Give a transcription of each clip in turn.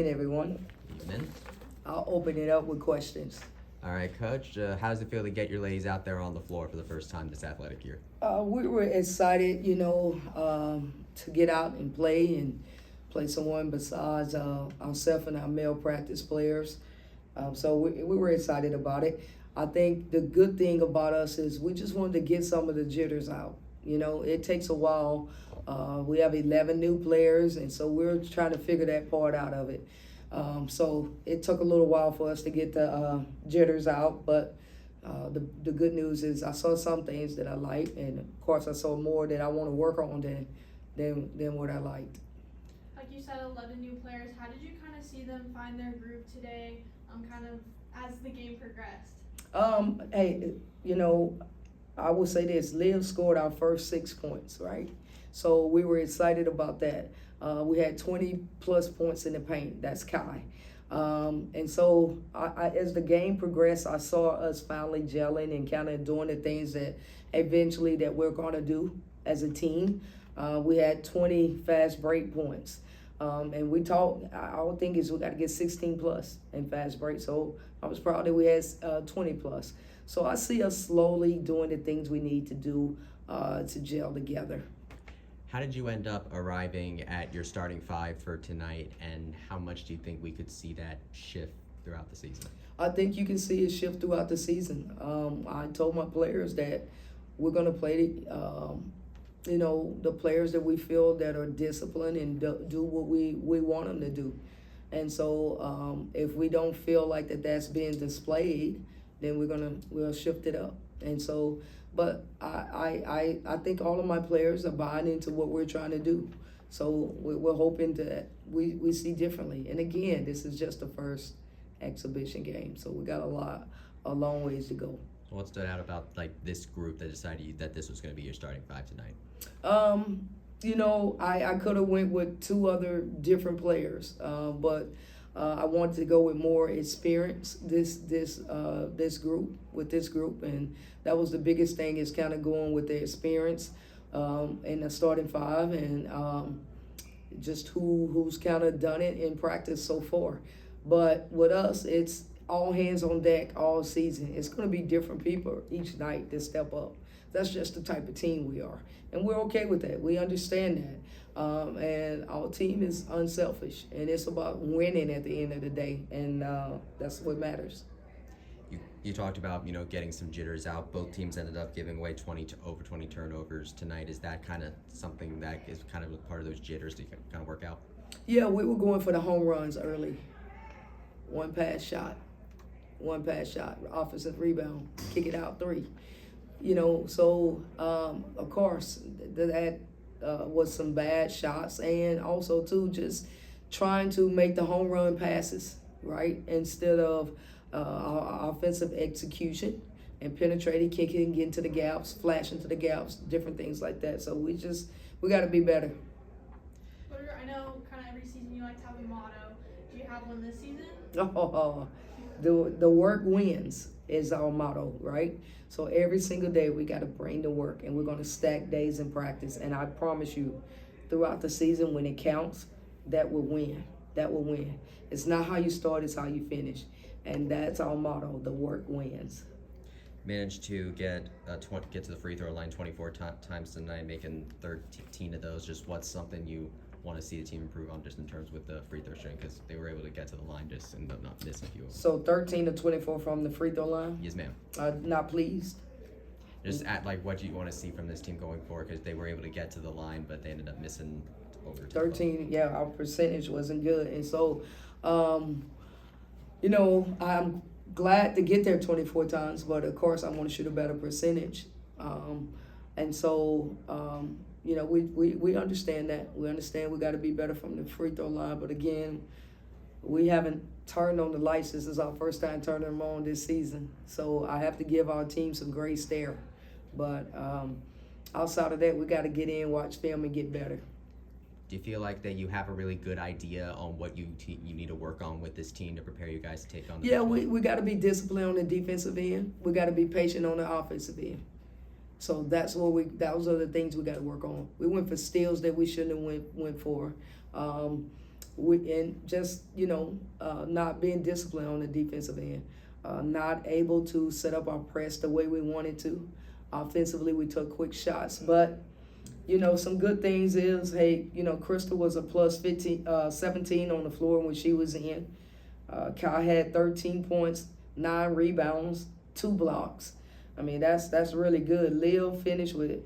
Everyone. Evening. I'll open it up with questions. All right, Coach. How does it feel to get your ladies out there on the floor for the first time this athletic year? We were excited, to get out and play someone besides ourselves and our male practice players. So we were excited about it. I think the good thing about us is we just wanted to get some of the jitters out. It takes a while. We have 11 new players, and so we're trying to figure that part out of it. So it took a little while for us to get the jitters out, but the good news is I saw some things that I liked, and of course I saw more that I want to work on than what I liked. Like you said, 11 new players. How did you kind of see them find their groove today, kind of as the game progressed? Hey, I will say this: Liv scored our first 6 points, right? So we were excited about that. We had 20 plus points in the paint. That's Kai. And so as the game progressed, I saw us finally gelling and kind of doing the things that eventually that we're going to do as a team. We had 20 fast break points. And we talked, our thing is we got to get 16 plus in fast break. So I was proud that we had 20 plus. So I see us slowly doing the things we need to do to gel together. How did you end up arriving at your starting five for tonight, and how much do you think we could see that shift throughout the season? I think you can see a shift throughout the season. I told my players that we're going to play, the players that we feel that are disciplined and do what we want them to do. And so if we don't feel like that's being displayed, then we'll shift it up. And so, but I think all of my players are buying into what we're trying to do. So we're hoping that we see differently. And again, this is just the first exhibition game, so we got a long ways to go. So what stood out about this group that decided that this was going to be your starting five tonight? I could have went with 2 other different players, but I wanted to go with more experience this group, and that was the biggest thing, is kind of going with the experience in the starting five, and just who's kind of done it in practice so far. But with us, it's all hands on deck all season. It's going to be different people each night that step up. That's just the type of team we are, and we're okay with that. We understand that, and our team is unselfish, and it's about winning at the end of the day, and that's what matters. You talked about getting some jitters out. Both teams ended up giving away over 20 turnovers tonight. Is that kind of something that is kind of a part of those jitters to kind of work out? Yeah, we were going for the home runs early. One pass shot, offensive rebound, kick it out 3. So of course that was some bad shots, and also too just trying to make the home run passes, right, instead of our offensive execution and penetrating, kicking, getting to the gaps, flashing to the gaps, different things like that. So we got to be better. I know kind of every season you like to have a motto. Do you have one this season? The work wins is our motto, right? So every single day we got to bring the work, and we're going to stack days in practice. And I promise you, throughout the season, when it counts, that will win. That will win. It's not how you start, it's how you finish. And that's our motto, the work wins. Managed to get to the free throw line 24 times tonight, making 13 of those. Just what's something you want to see the team improve on just in terms with the free throw shooting, because they were able to get to the line just and not miss a few. So 13 to 24 from the free throw line? Yes, ma'am. Not pleased. Just at what do you want to see from this team going forward, because they were able to get to the line, but they ended up missing over 13, yeah, our percentage wasn't good. And so, I'm glad to get there 24 times, but of course I want to shoot a better percentage. And so, we understand that. We understand we got to be better from the free throw line. But again, we haven't turned on the lights. This is our first time turning them on this season. So I have to give our team some grace there. But outside of that, we got to get in, watch film, and get better. Do you feel like that you have a really good idea on what you need to work on with this team to prepare you guys to take on? Yeah, we got to be disciplined on the defensive end. We got to be patient on the offensive end. So those are the things we got to work on. We went for steals that we shouldn't have went for. and just not being disciplined on the defensive end, not able to set up our press the way we wanted to. Offensively, we took quick shots, but some good things is, hey, Crystal was a plus 17 on the floor when she was in. Kyle had 13 points, 9 rebounds, 2 blocks. I mean, that's really good. Lil finished with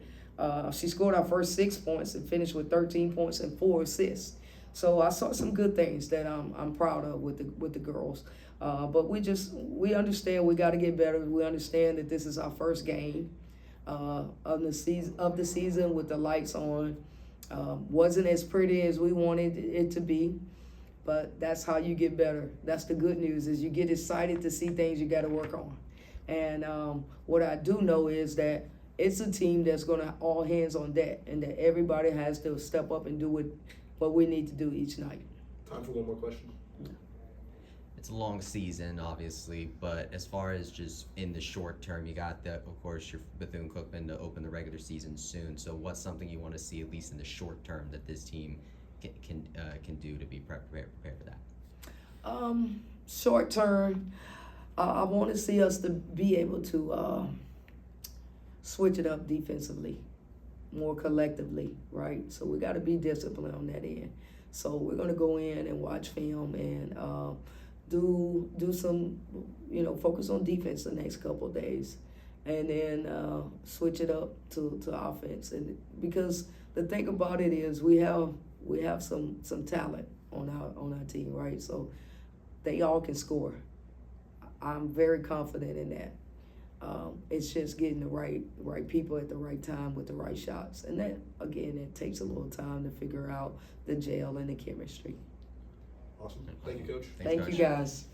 she scored our first 6 points and finished with 13 points and 4 assists. So I saw some good things that I'm proud of with the girls. But we understand we got to get better. We understand that this is our first game of the season with the lights on. Wasn't as pretty as we wanted it to be, but that's how you get better. That's the good news, is you get excited to see things you got to work on. And what I do know is that it's a team that's going to all hands on deck, and that everybody has to step up and do what we need to do each night. Time for one more question. It's a long season, obviously, but as far as just in the short term, you got of course, your Bethune-Cookman to open the regular season soon. So what's something you want to see, at least in the short term, that this team can do to be prepared for that? Short term, I want to see us to be able to switch it up defensively, more collectively, right? So we got to be disciplined on that end. So we're going to go in and watch film and do some, focus on defense the next couple of days, and then switch it up to offense. And because the thing about it is we have some talent on our team, right? So they all can score. I'm very confident in that. It's just getting the right people at the right time with the right shots, and that again, it takes a little time to figure out the gel and the chemistry. Awesome. Thank you, Coach. Thanks, Thank Coach. you, guys.